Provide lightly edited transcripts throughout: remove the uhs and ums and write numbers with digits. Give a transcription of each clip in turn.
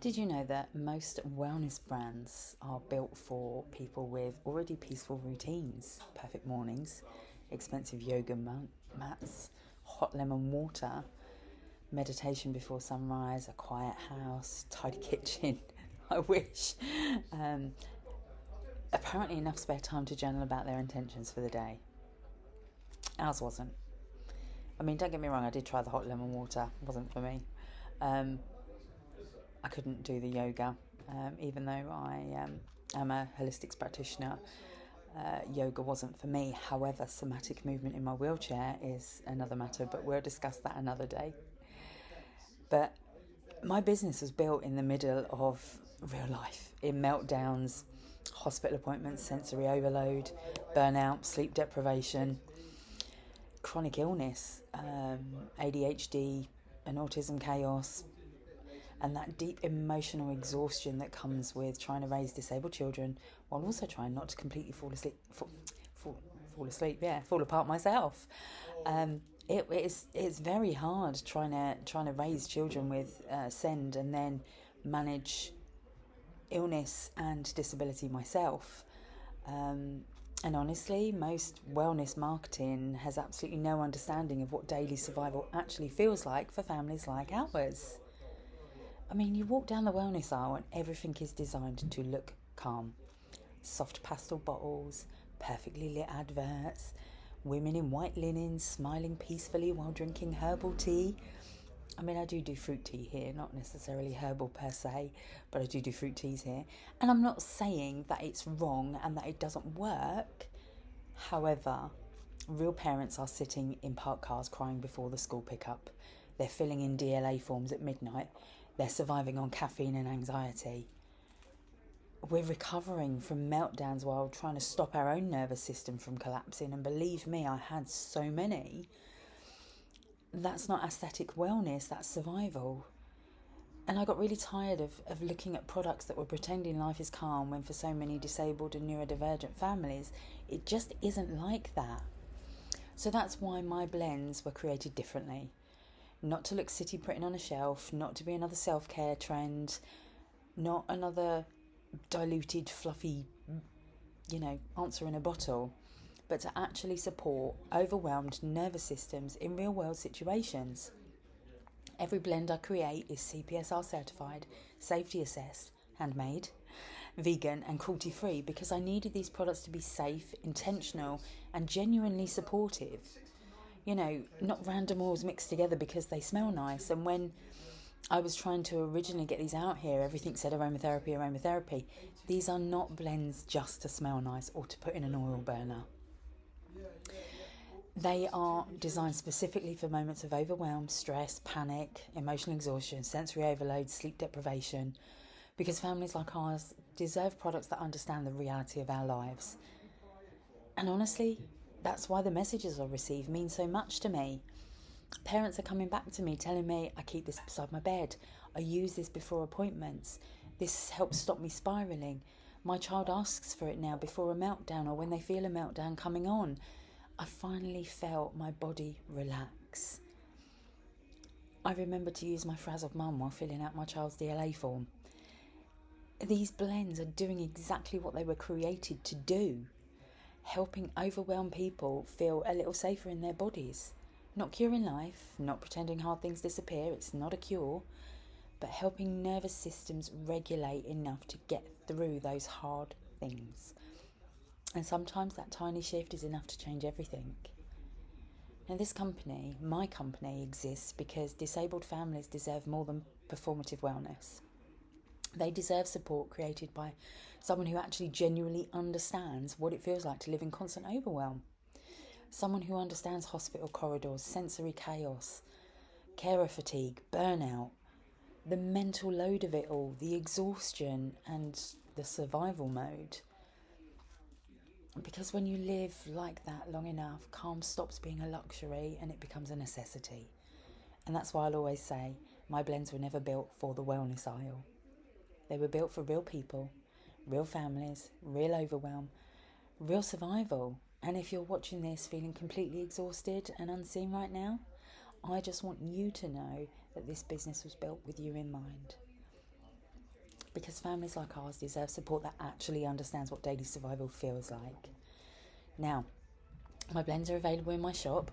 Did you know that most wellness brands are built for people with already peaceful routines, perfect mornings, expensive yoga mats, hot lemon water, meditation before sunrise, a quiet house, tidy kitchen? I wish. Um, Apparently enough spare time to journal about their intentions for the day. Ours wasn't. I mean, don't get me wrong, I did try the hot lemon water. It wasn't for me. I couldn't do the yoga, even though I am a holistics practitioner. Yoga wasn't for me. However, somatic movement in my wheelchair is another matter, but we'll discuss that another day. But my business was built in the middle of real life, in meltdowns, hospital appointments, sensory overload, burnout, sleep deprivation, chronic illness, AuDHD and autism chaos, and that deep emotional exhaustion that comes with trying to raise disabled children while also trying not to completely fall apart myself. It's very hard trying to raise children with SEND and then manage illness and disability myself. And honestly, most wellness marketing has absolutely no understanding of what daily survival actually feels like for families like ours. I mean, you walk down the wellness aisle and everything is designed to look calm. Soft pastel bottles, perfectly lit adverts, women in white linen smiling peacefully while drinking herbal tea. I mean, I do fruit tea here, not necessarily herbal per se, but I do fruit teas here. And I'm not saying that it's wrong and that it doesn't work. However, real parents are sitting in parked cars crying before the school pickup. They're filling in DLA forms at midnight. They're surviving on caffeine and anxiety. We're recovering from meltdowns while trying to stop our own nervous system from collapsing. And believe me, I had so many. That's not aesthetic wellness, that's survival. And I got really tired of looking at products that were pretending life is calm when for so many disabled and neurodivergent families, it just isn't like that. So that's why my blends were created differently. Not to look city pretty on a shelf, not to be another self-care trend, not another diluted, fluffy, answer in a bottle, but to actually support overwhelmed nervous systems in real-world situations. Every blend I create is CPSR-certified, safety assessed, handmade, vegan and cruelty-free because I needed these products to be safe, intentional and genuinely supportive. Not random oils mixed together because they smell nice. And when I was trying to originally get these out here, everything said aromatherapy. These are not blends just to smell nice or to put in an oil burner. They are designed specifically for moments of overwhelm, stress, panic, emotional exhaustion, sensory overload, sleep deprivation, because families like ours deserve products that understand the reality of our lives. And honestly, that's why the messages I receive mean so much to me. Parents are coming back to me telling me, I keep this beside my bed. I use this before appointments. This helps stop me spiralling. My child asks for it now before a meltdown or when they feel a meltdown coming on. I finally felt my body relax. I remember to use my frazzled mum while filling out my child's DLA form. These blends are doing exactly what they were created to do. Helping overwhelmed people feel a little safer in their bodies. Not curing life, not pretending hard things disappear, it's not a cure, but helping nervous systems regulate enough to get through those hard things. And sometimes that tiny shift is enough to change everything. Now this company, my company, exists because disabled families deserve more than performative wellness. They deserve support created by someone who actually genuinely understands what it feels like to live in constant overwhelm. Someone who understands hospital corridors, sensory chaos, carer fatigue, burnout, the mental load of it all, the exhaustion and the survival mode. Because when you live like that long enough, calm stops being a luxury and it becomes a necessity. And that's why I'll always say, my blends were never built for the wellness aisle. They were built for real people, real families, real overwhelm, real survival. And if you're watching this feeling completely exhausted and unseen right now, I just want you to know that this business was built with you in mind. because families like ours deserve support that actually understands what daily survival feels like. Now, my blends are available in my shop,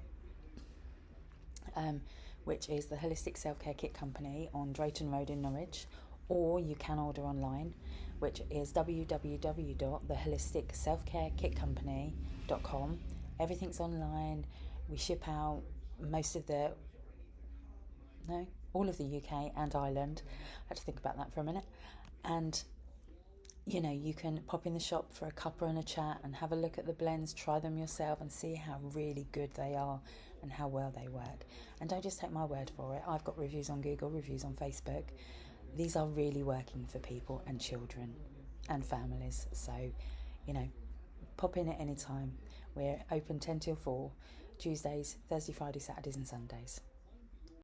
which is the Holistic Self-Care Kit Company on Drayton Road in Norwich, or you can order online, which is www.theholisticselfcarekitcompany.com. Everything's online. We ship out all of the UK and Ireland. I had to think about that for a minute. And you can pop in the shop for a cuppa and a chat and have a look at the blends, try them yourself and see how really good they are and how well they work. And don't just take my word for it. I've got reviews on Google, reviews on Facebook. These are really working for people and children and families. So, pop in at any time. We're open 10 till 4, Tuesdays, Thursday, Friday, Saturdays and Sundays.